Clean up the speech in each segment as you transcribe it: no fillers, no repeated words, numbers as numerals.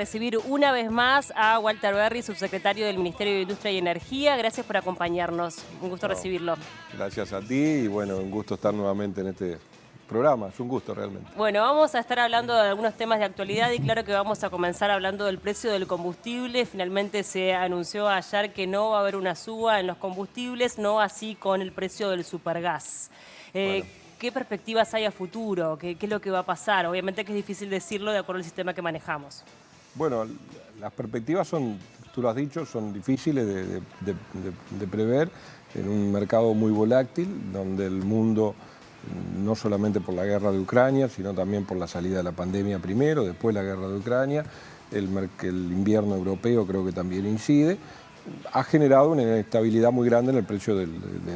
Recibir una vez más a Walter Berry, subsecretario del Ministerio de Industria y Energía. Gracias por acompañarnos. Un gusto recibirlo. Gracias a ti y bueno, un gusto estar nuevamente en este programa. Es un gusto realmente. Bueno, vamos a estar hablando de algunos temas de actualidad y claro que vamos a comenzar hablando del precio del combustible. Finalmente se anunció ayer que no va a haber una suba en los combustibles, no así con el precio del supergas. ¿Qué perspectivas hay a futuro? ¿Qué es lo que va a pasar? Obviamente que es difícil decirlo de acuerdo al sistema que manejamos. Bueno, las perspectivas son, tú lo has dicho, son difíciles de prever en un mercado muy volátil, donde el mundo, no solamente por la guerra de Ucrania, sino también por la salida de la pandemia primero, después la guerra de Ucrania, el invierno europeo creo que también incide, ha generado una inestabilidad muy grande en el precio de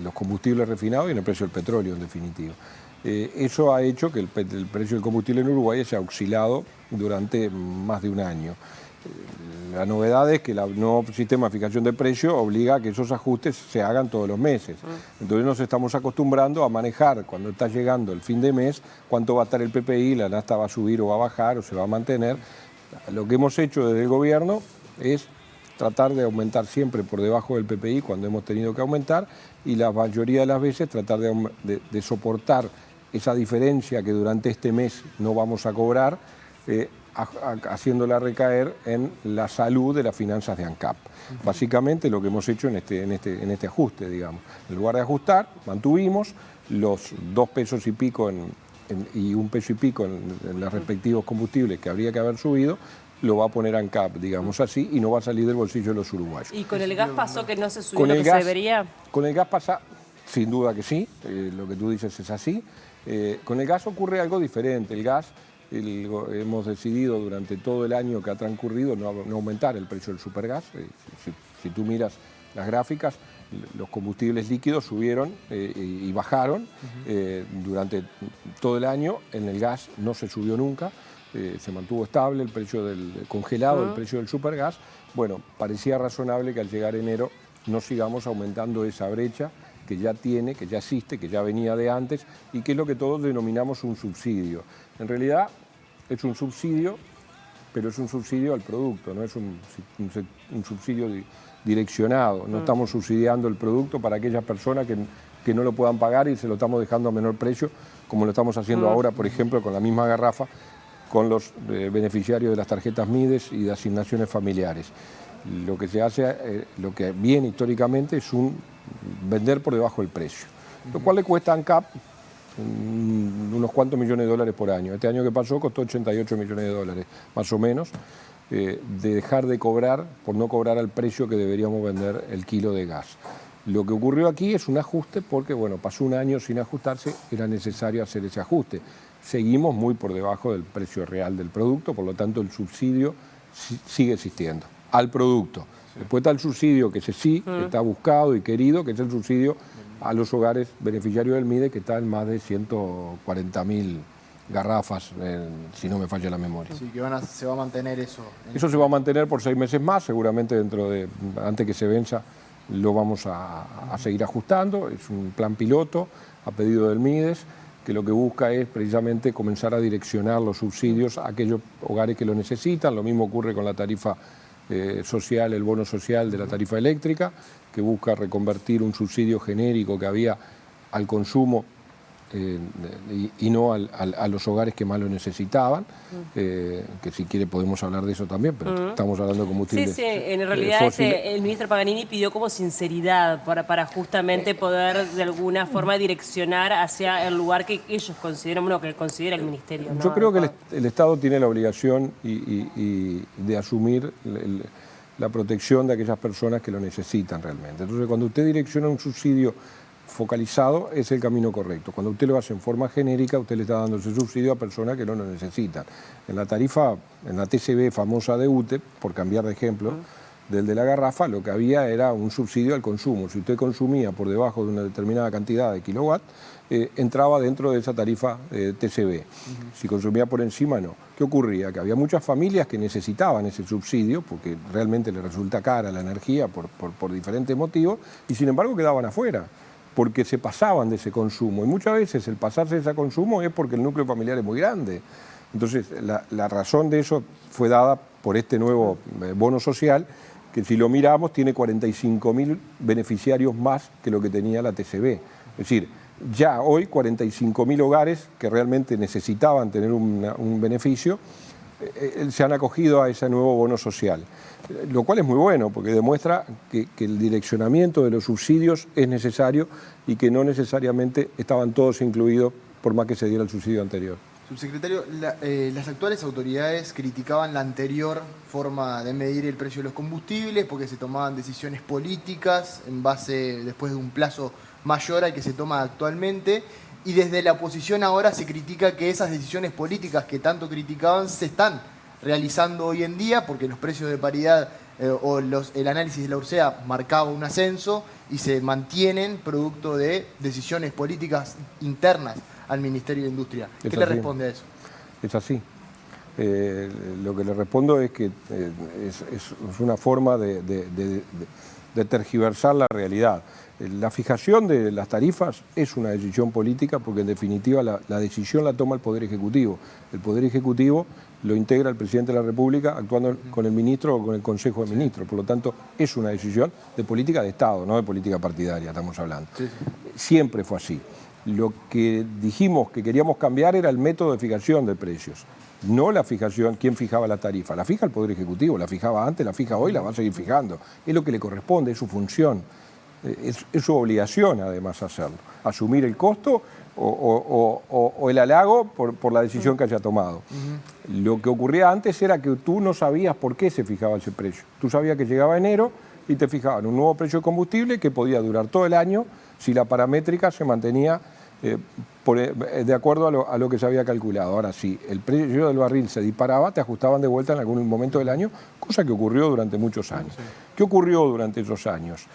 los combustibles refinados y en el precio del petróleo en definitiva. Eso ha hecho que el precio del combustible en Uruguay se ha oscilado durante más de un año. La novedad es que el nuevo sistema de fijación de precios obliga a que esos ajustes se hagan todos los meses. Entonces nos estamos acostumbrando a manejar, cuando está llegando el fin de mes, cuánto va a estar el PPI, la nafta va a subir o va a bajar o se va a mantener. Lo que hemos hecho desde el gobierno es tratar de aumentar siempre por debajo del PPI cuando hemos tenido que aumentar y la mayoría de las veces tratar de soportar esa diferencia que durante este mes no vamos a cobrar, haciéndola recaer en la salud de las finanzas de ANCAP. Básicamente lo que hemos hecho en este ajuste, digamos. En lugar de ajustar, mantuvimos los 2 pesos y pico y 1 peso y pico en los respectivos combustibles que habría que haber subido, lo va a poner ANCAP, digamos así, y no va a salir del bolsillo de los uruguayos. ¿Y con el gas pasó que no se subió lo que se debería? Con el gas pasa, sin duda que sí, lo que tú dices es así. Con el gas ocurre algo diferente. El gas, hemos decidido durante todo el año que ha transcurrido no aumentar el precio del supergas. Si tú miras las gráficas, los combustibles líquidos subieron y bajaron durante todo el año. En el gas no se subió nunca. Se mantuvo estable el precio del congelado, el precio del supergas. Bueno, parecía razonable que al llegar enero no sigamos aumentando esa brecha que ya tiene, que ya existe, que ya venía de antes y que es lo que todos denominamos un subsidio. En realidad es un subsidio, pero es un subsidio al producto, no es un subsidio direccionado. No estamos subsidiando el producto para aquellas personas que no lo puedan pagar y se lo estamos dejando a menor precio, como lo estamos haciendo ahora, por ejemplo, con la misma garrafa, con los beneficiarios de las tarjetas MIDES y de asignaciones familiares. Lo que se hace, lo que viene históricamente es vender por debajo del precio, lo cual le cuesta a ANCAP unos cuantos millones de dólares por año. Este año que pasó costó 88 millones de dólares, más o menos, de dejar de cobrar por no cobrar al precio que deberíamos vender el kilo de gas. Lo que ocurrió aquí es un ajuste porque, bueno, pasó un año sin ajustarse, era necesario hacer ese ajuste. Seguimos muy por debajo del precio real del producto, por lo tanto el subsidio sigue existiendo al producto. Después está el subsidio que está buscado y querido, que es el subsidio a los hogares beneficiarios del MIDE, que está en más de 140.000 garrafas, si no me falla la memoria. Sí, que se va a mantener eso. Eso se va a mantener por 6 meses más, seguramente antes que se venza lo vamos a seguir ajustando. Es un plan piloto a pedido del MIDES, que lo que busca es precisamente comenzar a direccionar los subsidios a aquellos hogares que lo necesitan. Lo mismo ocurre con la tarifa social, el bono social de la tarifa eléctrica, que busca reconvertir un subsidio genérico que había al consumo y no a los hogares que más lo necesitaban, que si quiere podemos hablar de eso también, pero estamos hablando de combustibles. Sí, en realidad el ministro Paganini pidió como sinceridad para justamente poder de alguna forma direccionar hacia el lugar que ellos consideran, bueno, que considera el ministerio, ¿no? Yo creo que el Estado tiene la obligación de asumir la protección de aquellas personas que lo necesitan realmente. Entonces, cuando usted direcciona un subsidio focalizado, es el camino correcto. Cuando usted lo hace en forma genérica, usted le está dando ese subsidio a personas que no lo necesitan. En la tarifa, en la TCB famosa de UTE, por cambiar de ejemplo, del de la garrafa, lo que había era un subsidio al consumo. Si usted consumía por debajo de una determinada cantidad de kilowatt, entraba dentro de esa tarifa TCB. Si consumía por encima, no. ¿Qué ocurría? Que había muchas familias que necesitaban ese subsidio porque realmente les resulta cara la energía por diferentes motivos y sin embargo quedaban afuera, porque se pasaban de ese consumo. Y muchas veces el pasarse de ese consumo es porque el núcleo familiar es muy grande. Entonces, la razón de eso fue dada por este nuevo bono social, que si lo miramos tiene 45.000 beneficiarios más que lo que tenía la TCB. Es decir, ya hoy 45.000 hogares que realmente necesitaban tener un beneficio se han acogido a ese nuevo bono social, lo cual es muy bueno porque demuestra que el direccionamiento de los subsidios es necesario y que no necesariamente estaban todos incluidos por más que se diera el subsidio anterior. Subsecretario, las actuales autoridades criticaban la anterior forma de medir el precio de los combustibles porque se tomaban decisiones políticas en base, después de un plazo mayor al que se toma actualmente, y desde la oposición ahora se critica que esas decisiones políticas que tanto criticaban se están realizando hoy en día porque los precios de paridad el análisis de la URSEA marcaba un ascenso y se mantienen producto de decisiones políticas internas al Ministerio de Industria. ¿Qué le responde a eso? Es así. Lo que le respondo es que es una forma de tergiversar la realidad. La fijación de las tarifas es una decisión política porque en definitiva la decisión la toma el Poder Ejecutivo. El Poder Ejecutivo lo integra el Presidente de la República actuando con el Ministro o con el Consejo de Ministros. Por lo tanto, es una decisión de política de Estado, no de política partidaria, estamos hablando. Sí. Siempre fue así. Lo que dijimos que queríamos cambiar era el método de fijación de precios. No la fijación, ¿quién fijaba la tarifa? La fija el Poder Ejecutivo, la fijaba antes, la fija hoy, la va a seguir fijando. Es lo que le corresponde, es su función. Es su obligación además hacerlo, asumir el costo o el halago por la decisión que haya tomado. Lo que ocurría antes era que tú no sabías por qué se fijaba ese precio. Tú sabías que llegaba enero y te fijaban un nuevo precio de combustible que podía durar todo el año si la paramétrica se mantenía de acuerdo a lo que se había calculado. Ahora, si el precio del barril se disparaba, te ajustaban de vuelta en algún momento del año, cosa que ocurrió durante muchos años. ¿Qué ocurrió durante esos años?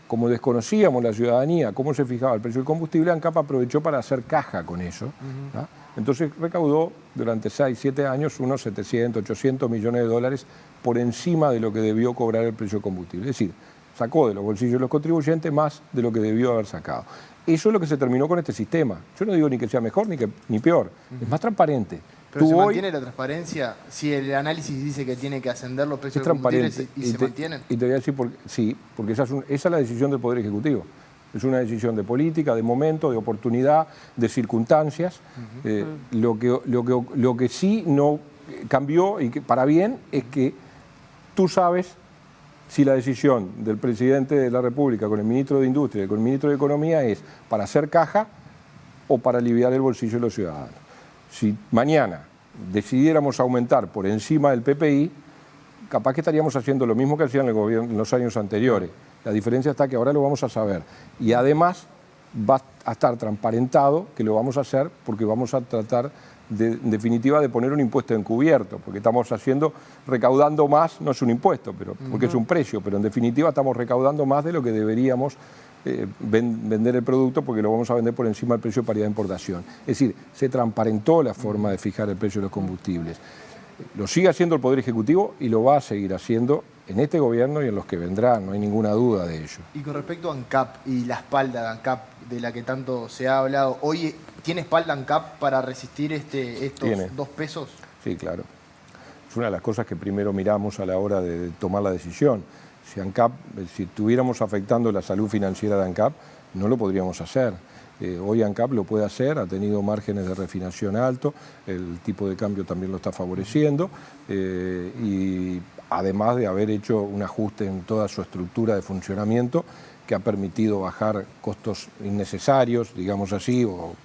Como desconocíamos la ciudadanía cómo se fijaba el precio del combustible, ANCAP aprovechó para hacer caja con eso. Entonces recaudó durante 6, 7 años unos 700, 800 millones de dólares por encima de lo que debió cobrar el precio del combustible. Es decir, sacó de los bolsillos de los contribuyentes más de lo que debió haber sacado. Eso es lo que se terminó con este sistema. Yo no digo ni que sea mejor ni peor, es más transparente. Pero ¿se mantiene la transparencia si el análisis dice que tiene que ascender los precios de combustibles y se mantienen? Y te voy a decir, sí, porque esa es la decisión del Poder Ejecutivo. Es una decisión de política, de momento, de oportunidad, de circunstancias. Lo que sí no cambió, y que para bien, es que tú sabes si la decisión del Presidente de la República con el Ministro de Industria y con el Ministro de Economía es para hacer caja o para aliviar el bolsillo de los ciudadanos. Si mañana decidiéramos aumentar por encima del PPI, capaz que estaríamos haciendo lo mismo que hacían el gobierno en los años anteriores. La diferencia está que ahora lo vamos a saber. Y además va a estar transparentado que lo vamos a hacer porque vamos a tratar, en definitiva, de poner un impuesto encubierto, porque estamos recaudando más, no es un impuesto, porque es un precio, pero en definitiva estamos recaudando más de lo que deberíamos vender el producto porque lo vamos a vender por encima del precio de paridad de importación. Es decir, se transparentó la forma de fijar el precio de los combustibles. Lo sigue haciendo el Poder Ejecutivo y lo va a seguir haciendo en este gobierno y en los que vendrán, no hay ninguna duda de ello. Y con respecto a ANCAP y la espalda de ANCAP, de la que tanto se ha hablado, ¿hoy tiene espalda ANCAP para resistir estos 2 pesos? Sí, claro. Es una de las cosas que primero miramos a la hora de tomar la decisión. Si estuviéramos afectando la salud financiera de ANCAP, no lo podríamos hacer. Hoy ANCAP lo puede hacer, ha tenido márgenes de refinación alto, el tipo de cambio también lo está favoreciendo y además de haber hecho un ajuste en toda su estructura de funcionamiento que ha permitido bajar costos innecesarios, digamos así, o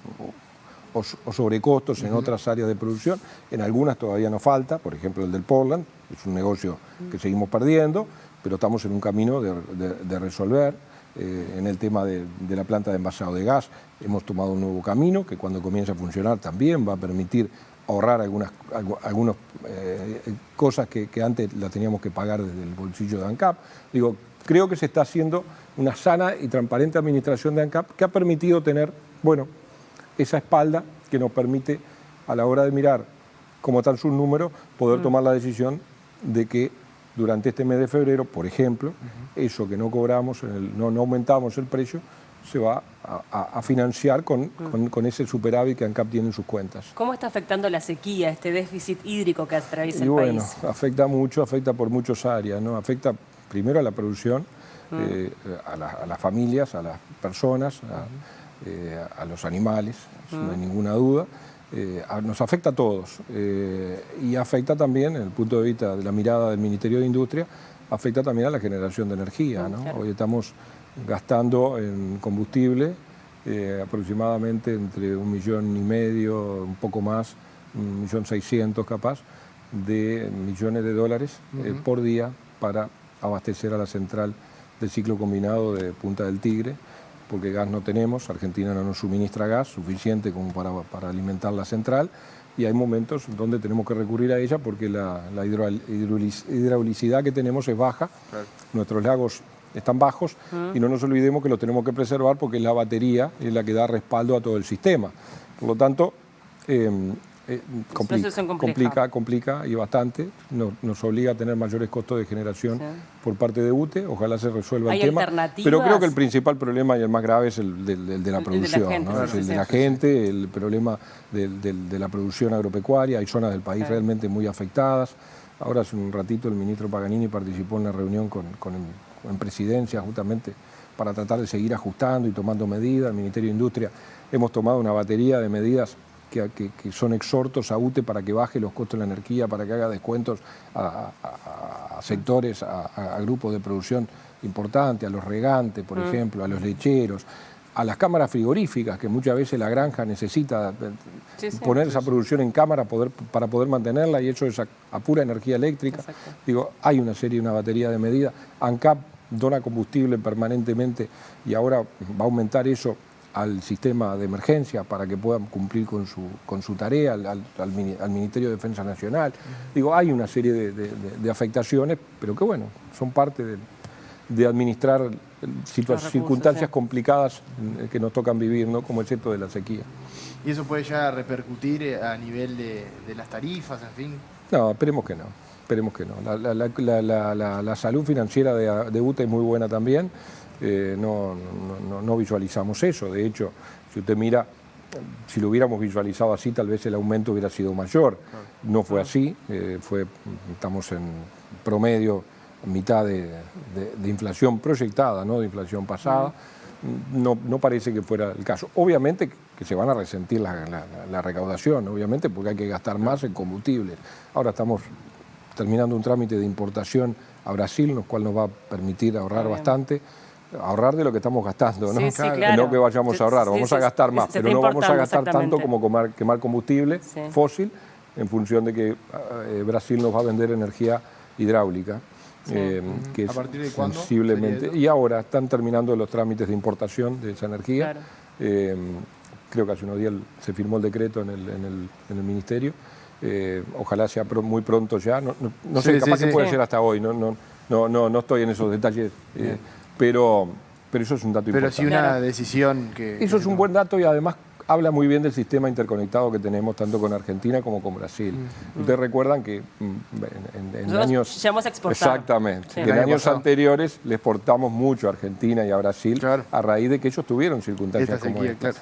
sobrecostos en otras áreas de producción. En algunas todavía nos falta, por ejemplo el del Portland, es un negocio que seguimos perdiendo, pero estamos en un camino de resolver. En el tema de la planta de envasado de gas hemos tomado un nuevo camino que cuando comience a funcionar también va a permitir ahorrar algunas cosas que antes las teníamos que pagar desde el bolsillo de ANCAP. Digo, creo que se está haciendo una sana y transparente administración de ANCAP que ha permitido tener, bueno, esa espalda que nos permite a la hora de mirar cómo están sus números poder tomar la decisión de que durante este mes de febrero, por ejemplo, eso que no cobramos, no aumentamos el precio, se va a financiar con ese superávit que ANCAP tiene en sus cuentas. ¿Cómo está afectando la sequía, este déficit hídrico que atraviesa el bueno, país? afecta mucho, afecta por muchas áreas, ¿no? Afecta primero a la producción, a las familias, a las personas, a los animales, no hay ninguna duda. Nos afecta a todos y afecta también, desde el punto de vista de la mirada del Ministerio de Industria, afecta también a la generación de energía, ¿no? Claro. Hoy estamos gastando en combustible aproximadamente entre 1,5 millones, un poco más, 1,6 millones capaz, de millones de dólares por día para abastecer a la central del ciclo combinado de Punta del Tigre, porque gas no tenemos, Argentina no nos suministra gas suficiente como para alimentar la central, y hay momentos donde tenemos que recurrir a ella porque la hidraulicidad que tenemos es baja, nuestros lagos están bajos y no nos olvidemos que los tenemos que preservar porque la batería es la que da respaldo a todo el sistema. Por lo tanto, complica y bastante, nos obliga a tener mayores costos de generación por parte de UTE, ojalá se resuelva el tema. Pero creo que el principal problema y el más grave es el de la producción, ¿no? Es el de la gente, el problema de la producción agropecuaria, hay zonas del país realmente muy afectadas. Ahora hace un ratito el ministro Paganini participó en una reunión en presidencia justamente para tratar de seguir ajustando y tomando medidas. El Ministerio de Industria hemos tomado una batería de medidas que son exhortos a UTE para que baje los costos de la energía, para que haga descuentos a sectores, a grupos de producción importantes, a los regantes, por ejemplo, a los lecheros, a las cámaras frigoríficas, que muchas veces la granja necesita poner esa producción en cámara para poder mantenerla, y eso es a pura energía eléctrica. Exacto. Digo, hay una batería de medidas. ANCAP dona combustible permanentemente y ahora va a aumentar eso al sistema de emergencia para que puedan cumplir con su tarea, al Ministerio de Defensa Nacional. Digo, hay una serie de afectaciones, pero que bueno, son parte de administrar circunstancias complicadas que nos tocan vivir, ¿no? Como el esto de la sequía. ¿Y eso puede ya repercutir a nivel de las tarifas, en fin? No, esperemos que no. Esperemos que no. La salud financiera de UTE es muy buena también. No visualizamos eso. De hecho, si usted mira, si lo hubiéramos visualizado así, tal vez el aumento hubiera sido mayor. No fue así. Estamos en promedio mitad de inflación proyectada, no de inflación pasada. No parece que fuera el caso. Obviamente que se van a resentir la recaudación, obviamente, porque hay que gastar más en combustibles. Ahora estamos terminando un trámite de importación a Brasil, lo cual nos va a permitir ahorrar bastante. Ahorrar de lo que estamos gastando, ¿no? Sí, claro. No que vayamos a ahorrar, vamos a gastar más, pero no vamos a gastar tanto como quemar combustible fósil, en función de que Brasil nos va a vender energía hidráulica. Que ¿A partir de cuándo? Sensiblemente. Y ahora están terminando los trámites de importación de esa energía. Claro. Creo que hace unos días se firmó el decreto en el Ministerio. Ojalá sea muy pronto ya. No sé, capaz que puede ser hasta hoy. No estoy en esos detalles. Pero eso es un dato importante. Pero sí una decisión que... Eso es un buen dato y además habla muy bien del sistema interconectado que tenemos tanto con Argentina como con Brasil. Ustedes recuerdan que en años... Llegamos a exportar. Exactamente. En años anteriores le exportamos mucho a Argentina y a Brasil a raíz de que ellos tuvieron circunstancias como estas.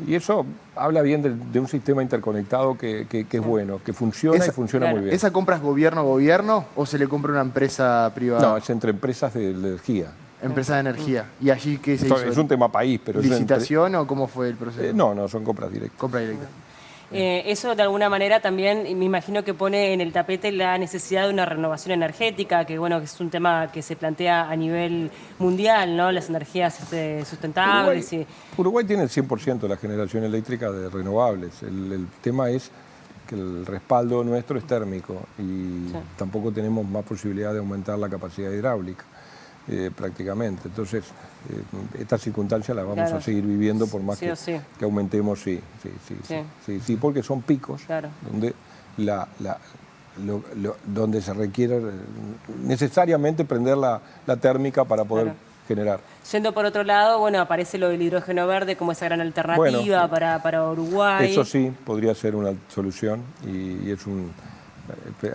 Y eso habla bien de un sistema interconectado que es bueno, que funciona y funciona muy bien. ¿Esa compra es gobierno-gobierno o se le compra a una empresa privada? No, es entre empresas de energía. Empresa de energía. ¿Y allí qué se hizo? Es un tema país, pero... ¿Licitación o cómo fue el proceso? No, son compras directas. Compra directa. Eso de alguna manera también me imagino que pone en el tapete la necesidad de una renovación energética, que bueno, que es un tema que se plantea a nivel mundial, ¿no? Las energías sustentables. Uruguay tiene el 100% de la generación eléctrica de renovables. El tema es que el respaldo nuestro es térmico y tampoco tenemos más posibilidad de aumentar la capacidad hidráulica. Prácticamente. Entonces, estas circunstancias las vamos a seguir viviendo por más que aumentemos, porque son picos donde, donde se requiere necesariamente prender la térmica para poder generar. Yendo por otro lado, bueno, aparece lo del hidrógeno verde como esa gran alternativa para Uruguay. Eso sí, podría ser una solución y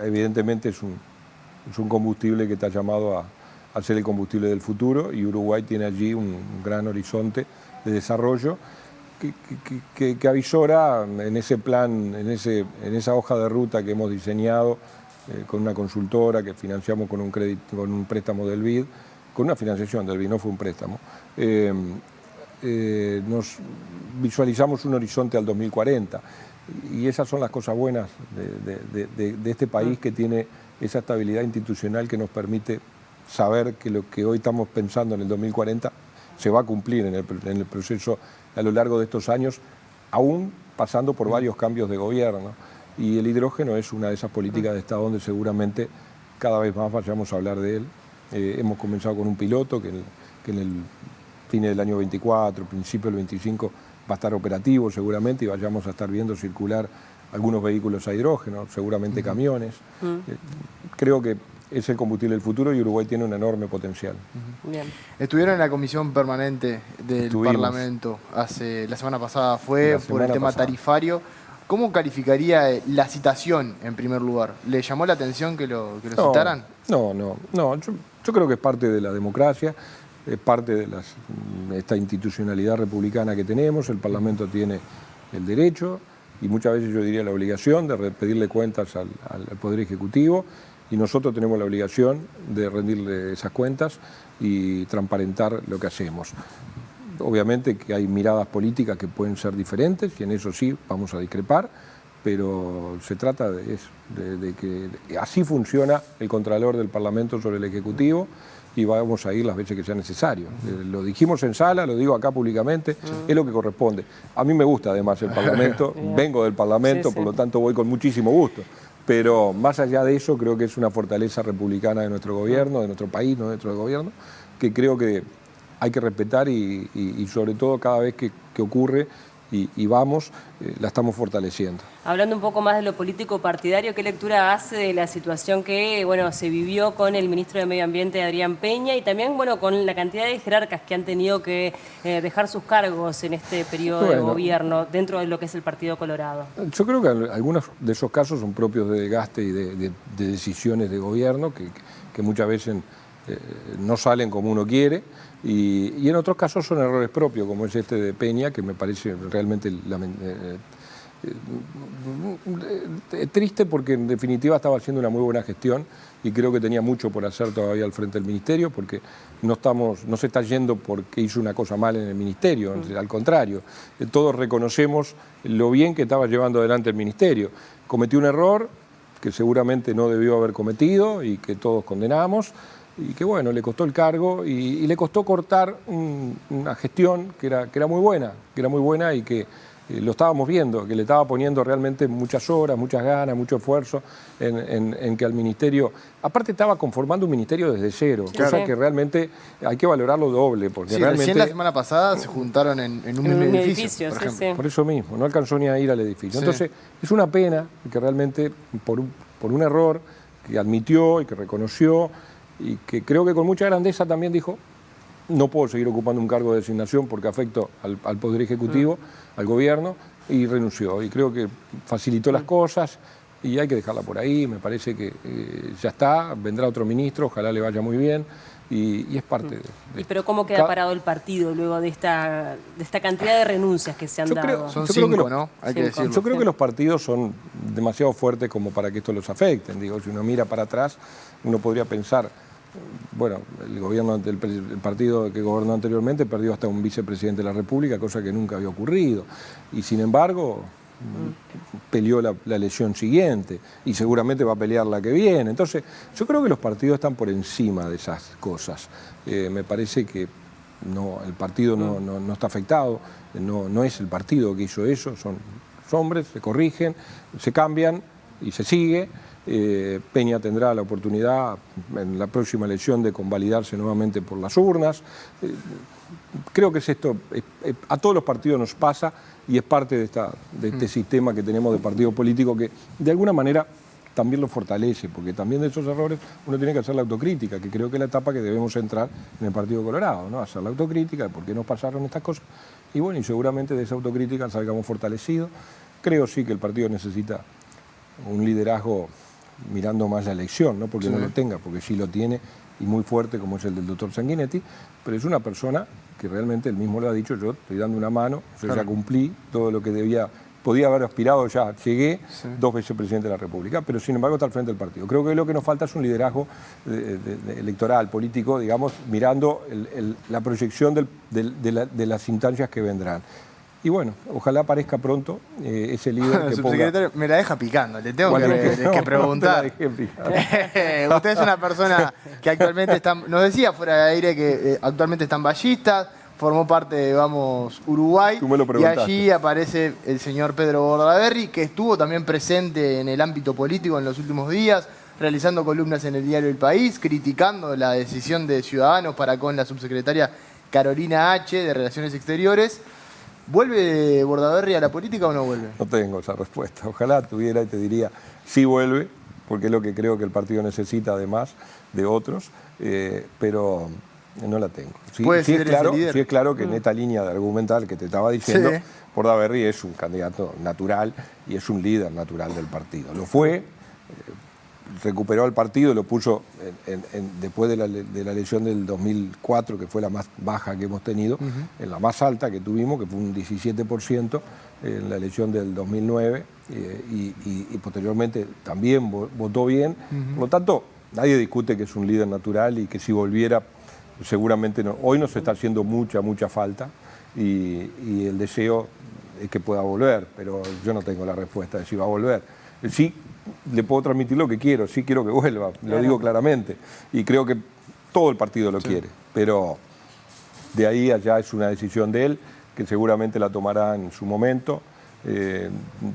evidentemente es un combustible que está llamado a hacer el combustible del futuro, y Uruguay tiene allí un gran horizonte de desarrollo que avisora en ese plan, en esa hoja de ruta que hemos diseñado con una consultora que financiamos con un préstamo del BID, con una financiación del BID, no fue un préstamo. Nos visualizamos un horizonte al 2040, y esas son las cosas buenas de este país, que tiene esa estabilidad institucional que nos permite saber que lo que hoy estamos pensando en el 2040 se va a cumplir en el proceso a lo largo de estos años, aún pasando por varios cambios de gobierno. Y el hidrógeno es una de esas políticas de Estado donde seguramente cada vez más vayamos a hablar de él. Hemos comenzado con un piloto que en el fin del año 24, principio del 25, va a estar operativo seguramente, y vayamos a estar viendo circular algunos vehículos a hidrógeno, seguramente camiones. Creo que es el combustible del futuro, y Uruguay tiene un enorme potencial. Bien. Estuvieron en la comisión permanente del Parlamento la semana pasada, fue por el tema tarifario. ¿Cómo calificaría la citación en primer lugar? ¿Le llamó la atención que lo citaran? No. Yo creo que es parte de la democracia, es parte de esta institucionalidad republicana que tenemos. El Parlamento tiene el derecho, y muchas veces yo diría la obligación, de pedirle cuentas al Poder Ejecutivo, y nosotros tenemos la obligación de rendirle esas cuentas y transparentar lo que hacemos. Obviamente que hay miradas políticas que pueden ser diferentes, y en eso sí vamos a discrepar, pero se trata de eso, de que así funciona el Contralor del Parlamento sobre el Ejecutivo, y vamos a ir las veces que sea necesario. Lo dijimos en sala, lo digo acá públicamente, es lo que corresponde. A mí me gusta además el Parlamento, vengo del Parlamento, por lo tanto voy con muchísimo gusto. Pero más allá de eso, creo que es una fortaleza republicana de nuestro gobierno, de nuestro país, no de nuestro gobierno, que creo que hay que respetar, y sobre todo cada vez que ocurre y vamos, la estamos fortaleciendo. Hablando un poco más de lo político partidario, ¿qué lectura hace de la situación que se vivió con el ministro de Medio Ambiente, Adrián Peña, y también con la cantidad de jerarcas que han tenido que dejar sus cargos en este periodo de gobierno dentro de lo que es el Partido Colorado? Yo creo que algunos de esos casos son propios de desgaste y de decisiones de gobierno que muchas veces no salen como uno quiere, y en otros casos son errores propios, como es este de Peña, que me parece realmente triste, porque en definitiva estaba haciendo una muy buena gestión, y creo que tenía mucho por hacer todavía al frente del ministerio, porque no se está yendo porque hizo una cosa mal en el ministerio, al contrario, todos reconocemos lo bien que estaba llevando adelante el ministerio. Cometió un error que seguramente no debió haber cometido y que todos condenamos, y que le costó el cargo, y le costó cortar una gestión que era muy buena, y que lo estábamos viendo, que le estaba poniendo realmente muchas horas, muchas ganas, mucho esfuerzo en que al ministerio, aparte estaba conformando un ministerio desde cero, cosa que realmente hay que valorarlo doble, porque realmente recién la semana pasada se juntaron en un edificio, por ejemplo. Por eso mismo, no alcanzó ni a ir al edificio. Entonces es una pena que realmente por un error que admitió y que reconoció, y que creo que con mucha grandeza también dijo: no puedo seguir ocupando un cargo de designación porque afecto al Poder Ejecutivo, al gobierno, y renunció. Y creo que facilitó las cosas, y hay que dejarla por ahí. Me parece que ya está, vendrá otro ministro, ojalá le vaya muy bien, y es parte de... Pero ¿cómo queda parado el partido luego de esta cantidad de renuncias que se han dado? Son cinco, ¿no? Hay que decirlo. Yo creo que los partidos son demasiado fuertes como para que esto los afecte. Digo, si uno mira para atrás, uno podría pensar... el gobierno del partido que gobernó anteriormente perdió hasta un vicepresidente de la República, cosa que nunca había ocurrido. Y sin embargo, peleó la elección siguiente, y seguramente va a pelear la que viene. Entonces, yo creo que los partidos están por encima de esas cosas. Me parece que el partido no está afectado, no es el partido que hizo eso, son hombres, se corrigen, se cambian y se sigue. Peña tendrá la oportunidad en la próxima elección de convalidarse nuevamente por las urnas. Creo que a todos los partidos nos pasa, y es parte de este sistema que tenemos de partido político, que de alguna manera también lo fortalece, porque también de esos errores uno tiene que hacer la autocrítica, que creo que es la etapa que debemos entrar en el Partido Colorado, ¿no? Hacer la autocrítica de por qué nos pasaron estas cosas, y seguramente de esa autocrítica salgamos fortalecidos. Creo sí que el partido necesita un liderazgo mirando más la elección, no porque Sí. no lo tenga, porque sí lo tiene y muy fuerte como es el del doctor Sanguinetti, pero es una persona que realmente él mismo lo ha dicho, yo estoy dando una mano, yo ya cumplí todo lo que podía haber aspirado, ya llegué 2 veces presidente de la República, pero sin embargo está al frente del partido. Creo que lo que nos falta es un liderazgo electoral, político, digamos, mirando la proyección de las instancias que vendrán. Y bueno, ojalá aparezca pronto ese líder que Subsecretario, me la deja picando, le tengo Bueno, que preguntar. no te la dejé picar. Usted es una persona que actualmente está, nos decía fuera de aire que actualmente está en Ballistas, formó parte de Vamos Uruguay, Tú me lo y preguntaste. allí aparece el señor Pedro Bordaberry, que estuvo también presente en el ámbito político en los últimos días, realizando columnas en el diario El País, criticando la decisión de Ciudadanos para con la subsecretaria Carolina H. de Relaciones Exteriores. ¿Vuelve Bordaberry a la política o no vuelve? No tengo esa respuesta. Ojalá tuviera y te diría, sí vuelve, porque es lo que creo que el partido necesita además de otros, pero no la tengo. Sí, ¿Puede sí, ser es claro, ese líder? sí es claro que en esta línea de argumental que te estaba diciendo, Sí. Bordaberry es un candidato natural y es un líder natural del partido. Lo fue, recuperó el partido y lo puso después de la elección del 2004, que fue la más baja que hemos tenido, en la más alta que tuvimos, que fue un 17%, en la elección del 2009, y posteriormente también votó bien. Por lo tanto, nadie discute que es un líder natural y que si volviera, seguramente no. Hoy nos está haciendo mucha falta y el deseo es que pueda volver, pero yo no tengo la respuesta de si va a volver. Sí, le puedo transmitir lo que quiero, sí quiero que vuelva, lo digo claramente, y creo que todo el partido lo quiere, pero de ahí allá es una decisión de él, que seguramente la tomará en su momento,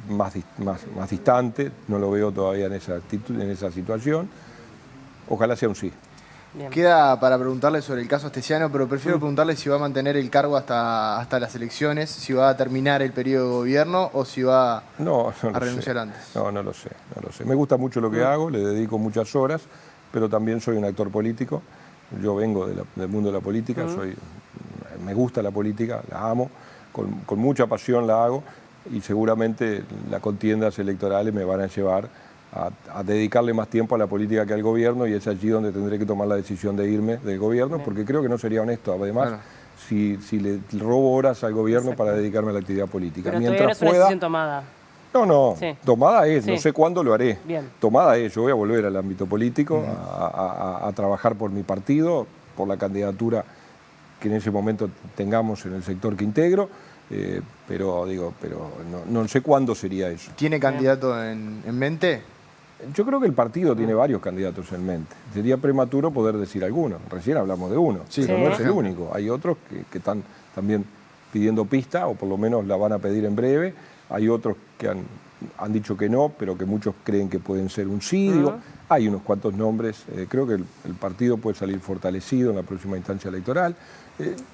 más distante, no lo veo todavía en esa situación, ojalá sea un sí. Bien. Queda para preguntarle sobre el caso Astesiano, pero prefiero preguntarle si va a mantener el cargo hasta las elecciones, si va a terminar el periodo de gobierno o si va a renunciar antes. No lo sé. Me gusta mucho lo que hago, le dedico muchas horas, pero también soy un actor político. Yo vengo del mundo de la política, me gusta la política, la amo, con mucha pasión la hago y seguramente las contiendas electorales me van a llevar a dedicarle más tiempo a la política que al gobierno, y es allí donde tendré que tomar la decisión de irme del gobierno, porque creo que no sería honesto, además, Claro. si le robo horas al gobierno para dedicarme a la actividad política. Pero todavía no es una decisión tomada. No, Sí. tomada es, Sí. no sé cuándo lo haré. Bien. Tomada es, yo voy a volver al ámbito político, a trabajar por mi partido, por la candidatura que en ese momento tengamos en el sector que integro, pero no sé cuándo sería eso. ¿Tiene candidato en mente? Yo creo que el partido tiene varios candidatos en mente. Sería prematuro poder decir alguno. Recién hablamos de uno, Sí, pero Sí. no es el único. Hay otros que están también pidiendo pista, o por lo menos la van a pedir en breve. Hay otros que han dicho que no, pero que muchos creen que pueden ser un sí. Digo, hay unos cuantos nombres. Creo que el partido puede salir fortalecido en la próxima instancia electoral.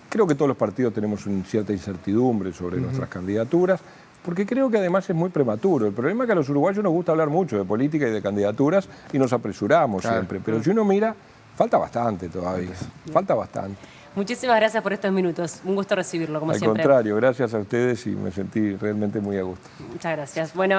Creo que todos los partidos tenemos cierta incertidumbre sobre nuestras candidaturas, porque creo que además es muy prematuro. El problema es que a los uruguayos nos gusta hablar mucho de política y de candidaturas y nos apresuramos siempre. Pero si uno mira, falta bastante todavía. Falta bastante. Muchísimas gracias por estos minutos. Un gusto recibirlo, como Al siempre. contrario, gracias a ustedes y me sentí realmente muy a gusto. Muchas gracias. Bueno.